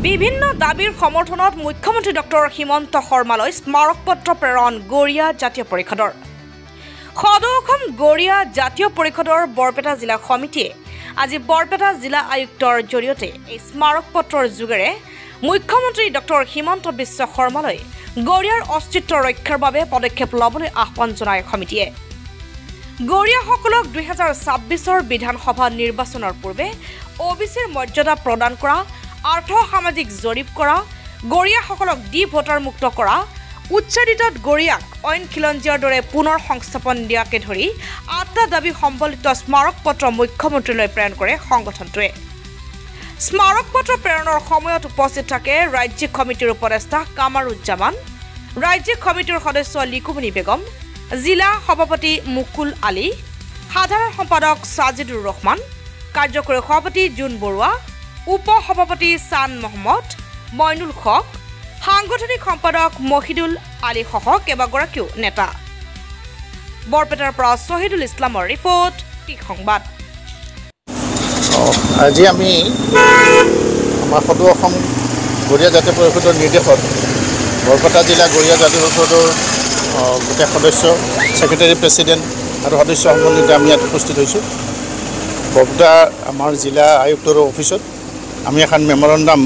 বিভিন্ন দাবীৰ সমৰ্থনত মুখ্যমন্ত্ৰী ডক্টৰ হিমন্ত শৰ্মালৈ স্মাৰকপত্ৰ প্ৰেৰণ গড়িয়া জাতীয় পৰিষদৰ সদৌ অসম গড়িয়া জাতীয় পৰিষদৰ বৰপেটা জিলা সমিতিয়ে আজি বৰপেটা জিলা আয়ুক্তৰ জৰিয়তে এই স্মাৰকপত্ৰৰ যোগেৰে মুখ্যমন্ত্ৰী ডক্টৰ হিমন্ত বিশ্ব শৰ্মালৈ গড়িয়াৰ অস্তিত্ব ৰক্ষাৰ বাবে পদক্ষেপ ল'বলৈ আহ্বান জনায় সমিতিয়ে গড়িয়াসকলক 2026 বিধানসভা নিৰ্বাচনৰ পূৰ্বে ওবিচিৰ মৰ্যাদা প্ৰদান কৰা আৰ্থ সামাজিক জৰীপ কৰা গড়িয়াসকলক ডি ভোটাৰ মুক্ত কৰা উচ্ছেদিত গড়িয়াক অইন খিলঞ্জীয়াৰ দৰে পুনৰ সংস্থাপন দিয়াকে ধৰি 8টা দাবী সম্বলিত স্মাৰকপত্ৰ মুখ্যমন্ত্ৰীলৈ প্ৰেৰণ কৰে সংগঠনটোৱে স্মাৰকপত্ৰ প্ৰেৰণৰ সময়ত উপস্থিত থাকে ৰাজ্যিক কমিটিৰ উপদেষ্টা কামাৰুজ্জামান ৰাজ্যিক কমিটিৰ সদস্য লিকুমণি বেগম জিলা সভাপতি মুকুল আলী সাধাৰণ সম্পাদক সাজিদুৰ ৰহমান কাৰ্যকৰী সভাপতি জুন বৰুৱা উপ সভাপতি সান মহম্মদ মইনুল হক সাংগঠনিক সম্পাদক মহিদুল আলী সহ কেইবাগৰাকীও নেতা বৰপেটাৰ পৰা শহীদুল ইছলামৰ ৰিপৰ্ট সংবাদ আজি আমি আমাৰ সদৌ অসম গড়িয়া জাতীয় পৰিষদৰ নিৰ্দেশত বৰপেটা জিলা গড়িয়া জাতীয় পৰিষদৰ গোটেই সদস্য ছেক্ৰেটাৰী প্ৰেছিডেণ্ট আৰু সদস্য সম্বন্ধিত আমি ইয়াত উপস্থিত হৈছোঁ বৰপেটা আমাৰ জিলা আয়ুক্তৰ অফিচত আমি এখন মেমৰেণ্ডাম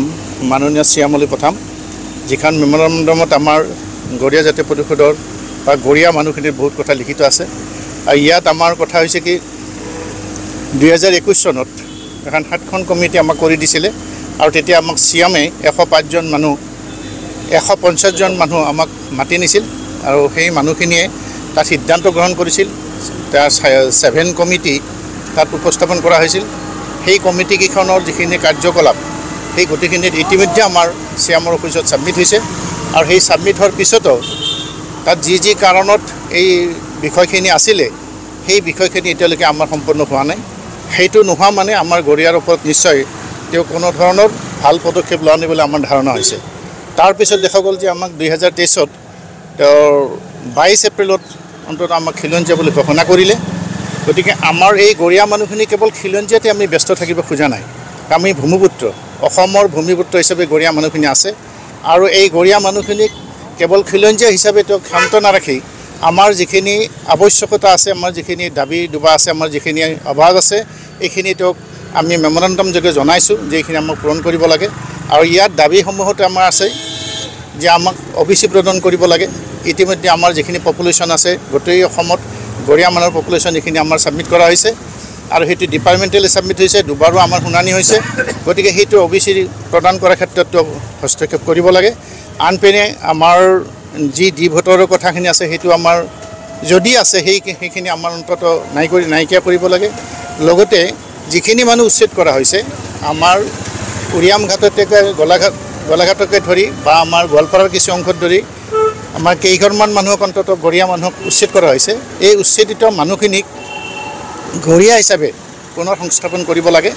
মাননীয় শ্যামলৈ পঠাম যিখন মেমৰেণ্ডামত আমাৰ গড়িয়া জাতীয় পৰিষদৰ বা গড়িয়া মানুহখিনিৰ বহুত কথা লিখিত আছে আৰু ইয়াত আমাৰ কথা হৈছে কি 2021 চনত এখন 7খন কমিটি আমাক কৰি দিছিলে আৰু তেতিয়া আমাক চিএমে 105জন মানুহ 150জন মানুহ আমাক মাতি নিছিল আৰু সেই মানুহখিনিয়ে তাত সিদ্ধান্ত গ্ৰহণ কৰিছিল তাৰ 7 কমিটি তাত উপস্থাপন কৰা হৈছিল সেই কমিটিকেইখনৰ যিখিনি কাৰ্যকলাপ সেই গোটেইখিনিত ইতিমধ্যে আমাৰ চিএমৰ অফিচত ছাবমিট হৈছে আৰু সেই ছাবমিট হোৱাৰ পিছতো তাত যি কাৰণত এই বিষয়খিনি আছিলে সেই বিষয়খিনি এতিয়ালৈকে আমাৰ সম্পূৰ্ণ হোৱা নাই সেইটো নোহোৱা মানে আমাৰ গড়িয়াৰ ওপৰত নিশ্চয় তেওঁ কোনো ধৰণৰ ভাল পদক্ষেপ লোৱা নাই বুলি আমাৰ ধাৰণা হৈছে তাৰপিছত দেখা গ'ল যে আমাক 2023ত তেওঁৰ 22 এপ্ৰিলত অন্তত আমাক খিলঞ্জীয়া বুলি ঘোষণা কৰিলে গতিকে আমাৰ এই গড়িয়া মানুহখিনি কেৱল খিলঞ্জীয়াতে আমি ব্যস্ত থাকিব খোজা নাই আমি ভূমিপুত্ৰ অসমৰ ভূমিপুত্ৰ হিচাপে গড়িয়া মানুহখিনি আছে আৰু এই গড়িয়া মানুহখিনিক কেৱল খিলঞ্জীয়া হিচাপে তেওঁ ক্ষান্ত নাৰাখি আমাৰ যিখিনি আৱশ্যকতা আছে আমাৰ যিখিনি দাবী দুবা আছে আমাৰ যিখিনি অভাৱ আছে এইখিনি তেওঁক আমি মেমৰেণ্ডাম যোগে জনাইছোঁ যে এইখিনি আমাক পূৰণ কৰিব লাগে আৰু ইয়াত দাবীসমূহত আমাৰ আছে যে আমাক ওবিচি প্ৰদান কৰিব লাগে ইতিমধ্যে আমাৰ যিখিনি পপুলেশ্যন আছে গোটেই অসমত গড়িয়া মানুহৰ পপুলেশ্যন এইখিনি আমাৰ ছাবমিট কৰা হৈছে আৰু সেইটো ডিপাৰ্টমেণ্টেলি ছাবমিট হৈছে দুবাৰো আমাৰ শুনানি হৈছে গতিকে সেইটো ওবিচি প্ৰদান কৰাৰ ক্ষেত্ৰত হস্তক্ষেপ কৰিব লাগে আনপিনে আমাৰ যি ডি ভোটৰৰ কথাখিনি আছে সেইটো আমাৰ যদি আছে সেইখিনি আমাৰ অন্তত নাইকিয়া কৰিব লাগে লগতে যিখিনি মানুহ উচ্ছেদ কৰা হৈছে আমাৰ উৰিয়াম ঘাটতে গোলাঘাটকে ধৰি বা আমাৰ গোৱালপাৰাৰ কিছু অংশত ধৰি আমাৰ কেইঘৰমান মানুহক অন্তত গড়িয়া মানুহক উচ্ছেদ কৰা হৈছে এই উচ্ছেদিত মানুহখিনিক গড়িয়া হিচাপে পুনৰ সংস্থাপন কৰিব লাগে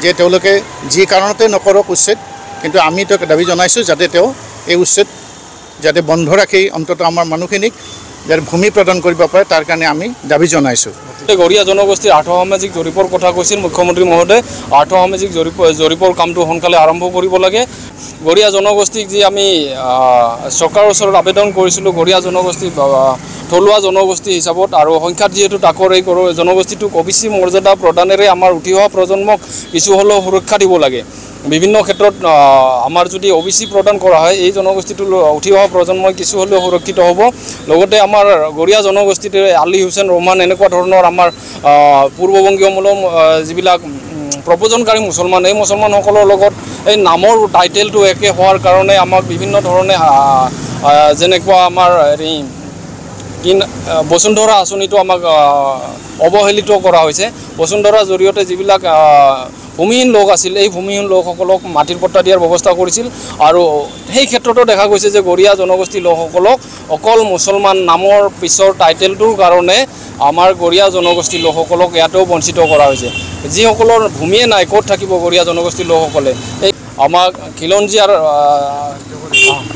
যে তেওঁলোকে যি কাৰণতে নকৰক উচ্ছেদ কিন্তু আমি তেওঁক দাবী জনাইছোঁ যাতে তেওঁ এই উচ্ছেদ যাতে বন্ধ ৰাখি অন্তত আমাৰ মানুহখিনিক যাতে ভূমি প্ৰদান কৰিব পাৰে তাৰ কাৰণে আমি দাবী জনাইছোঁ গড়িয়া জনগোষ্ঠীৰ আৰ্থ সামাজিক জৰীপৰ কথা কৈছিল মুখ্যমন্ত্ৰী মহোদয়ে আৰ্থ সামাজিক জৰীপৰ কামটো সোনকালে আৰম্ভ কৰিব লাগে গড়িয়া জনগোষ্ঠীক যি আমি চৰকাৰৰ ওচৰত আবেদন কৰিছিলোঁ গড়িয়া জনগোষ্ঠী থলুৱা জনগোষ্ঠী হিচাপত আৰু সংখ্যাত যিহেতু তাকৰ এই জনগোষ্ঠীটোক ওবিচি মৰ্যাদা প্ৰদানেৰে আমাৰ উঠি অহা প্ৰজন্মক কিছু হ'লেও সুৰক্ষা দিব লাগে বিভিন্ন ক্ষেত্ৰত আমাৰ যদি ওবিচি প্ৰদান কৰা হয় এই জনগোষ্ঠীটো উঠি অহা প্ৰজন্মই কিছু হ'লেও সুৰক্ষিত হ'ব লগতে আমাৰ গড়িয়া জনগোষ্ঠীৰ আলী হুছেইন ৰহমান এনেকুৱা ধৰণৰ আমাৰ পূৰ্ববংগীয় মূলম যিবিলাক প্ৰব্ৰজনকাৰী মুছলমান এই মুছলমানসকলৰ লগত এই নামৰ টাইটেলটো একে হোৱাৰ কাৰণে আমাক বিভিন্ন ধৰণে যেনেকুৱা আমাৰ হেৰি বসুন্ধৰা আঁচনিটো আমাক অৱহেলিত কৰা হৈছে বসুন্ধৰাৰ জৰিয়তে যিবিলাক ভূমিহীন লোক আছিল এই ভূমিহীন লোকসকলক মাটিৰ পট্টা দিয়াৰ ব্যৱস্থা কৰিছিল আৰু সেই ক্ষেত্ৰতো দেখা গৈছে যে গড়িয়া জনগোষ্ঠী লোকসকলক অকল মুছলমান নামৰ পিছৰ টাইটেলটোৰ কাৰণে আমাৰ গড়িয়া জনগোষ্ঠী লোকসকলক ইয়াতেও বঞ্চিত কৰা হৈছে যিসকলৰ ভূমিয়ে নাই ক'ত থাকিব গড়িয়া জনগোষ্ঠী লোকসকলে এই আমাক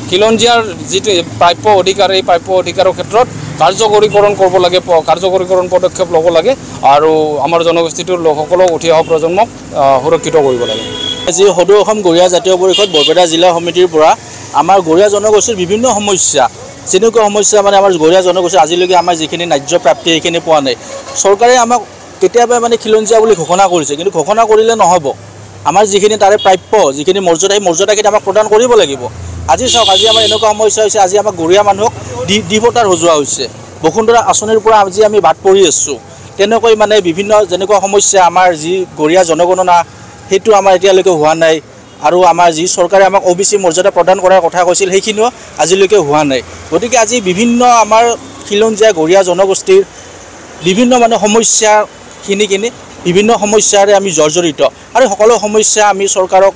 খিলঞ্জীয়াৰ যিটো প্ৰাপ্য অধিকাৰ এই প্ৰাপ্য অধিকাৰৰ ক্ষেত্ৰত কাৰ্যকৰীকৰণ কৰিব লাগে কাৰ্যকৰীকৰণ পদক্ষেপ ল'ব লাগে আৰু আমাৰ জনগোষ্ঠীটোৰ লোকসকলক উঠি অহা প্ৰজন্মক সুৰক্ষিত কৰিব লাগে আজি সদৌ অসম গৰিয়া জাতীয় পৰিষদ বৰপেটা জিলা সমিতিৰ পৰা আমাৰ গৰিয়া জনগোষ্ঠীৰ বিভিন্ন সমস্যা যেনেকুৱা সমস্যা মানে আমাৰ গৰিয়া জনগোষ্ঠী আজিলৈকে আমাৰ যিখিনি ন্যায্য প্ৰাপ্তি সেইখিনি পোৱা নাই। চৰকাৰে আমাক কেতিয়াবা মানে খিলঞ্জীয়া বুলি ঘোষণা কৰিছে, কিন্তু ঘোষণা কৰিলে নহ'ব। আমাৰ যিখিনি তাৰে প্ৰাপ্য যিখিনি মৰ্যাদা সেই মৰ্যাদাখিনি আমাক প্ৰদান কৰিব লাগিব। আজি চাওক, আজি আমাৰ এনেকুৱা সমস্যা হৈছে, আজি আমাক গৰিয়া মানুহক ডিভোটাৰ সজোৱা হৈছে। বসুন্ধৰা আঁচনিৰ পৰা আজি আমি বাদ পৰি আছোঁ। তেনেকৈ মানে বিভিন্ন যেনেকুৱা সমস্যা আমাৰ যি গৰিয়া জনগণনা সেইটো আমাৰ এতিয়ালৈকে হোৱা নাই, আৰু আমাৰ যি চৰকাৰে আমাক OBC মৰ্যাদা প্ৰদান কৰাৰ কথা কৈছিল সেইখিনিও আজিলৈকে হোৱা নাই। গতিকে আজি বিভিন্ন আমাৰ খিলঞ্জীয়া গৰিয়া জনগোষ্ঠীৰ বিভিন্ন মানে সমস্যাখিনি বিভিন্ন সমস্যাৰে আমি জৰ্জৰিত, আৰু সকলো সমস্যা আমি চৰকাৰক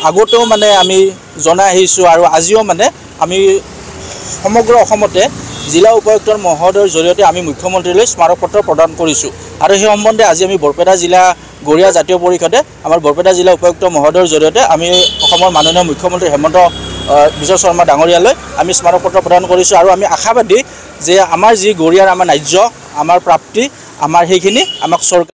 আগতেও মানে আমি জনাই আহিছোঁ, আৰু আজিও মানে আমি সমগ্ৰ অসমতে জিলা উপায়ুক্তৰ মহোদয়ৰ জৰিয়তে আমি মুখ্যমন্ত্ৰীলৈ স্মাৰক পত্ৰ প্ৰদান কৰিছোঁ। আৰু সেই সম্বন্ধে আজি আমি বৰপেটা জিলা গৰিয়া জাতীয় পৰিষদে আমাৰ বৰপেটা জিলা উপায়ুক্ত মহোদয়ৰ জৰিয়তে আমি অসমৰ মাননীয় মুখ্যমন্ত্ৰী হেমন্ত বিশ্ব শৰ্মা ডাঙৰীয়ালৈ আমি স্মাৰক পত্ৰ প্ৰদান কৰিছোঁ। আৰু আমি আশাবাদী যে আমাৰ যি গৰিয়াৰ আমাৰ ন্যায্য আমাৰ প্ৰাপ্তি আমাৰ সেইখিনি আমাক চৰকাৰ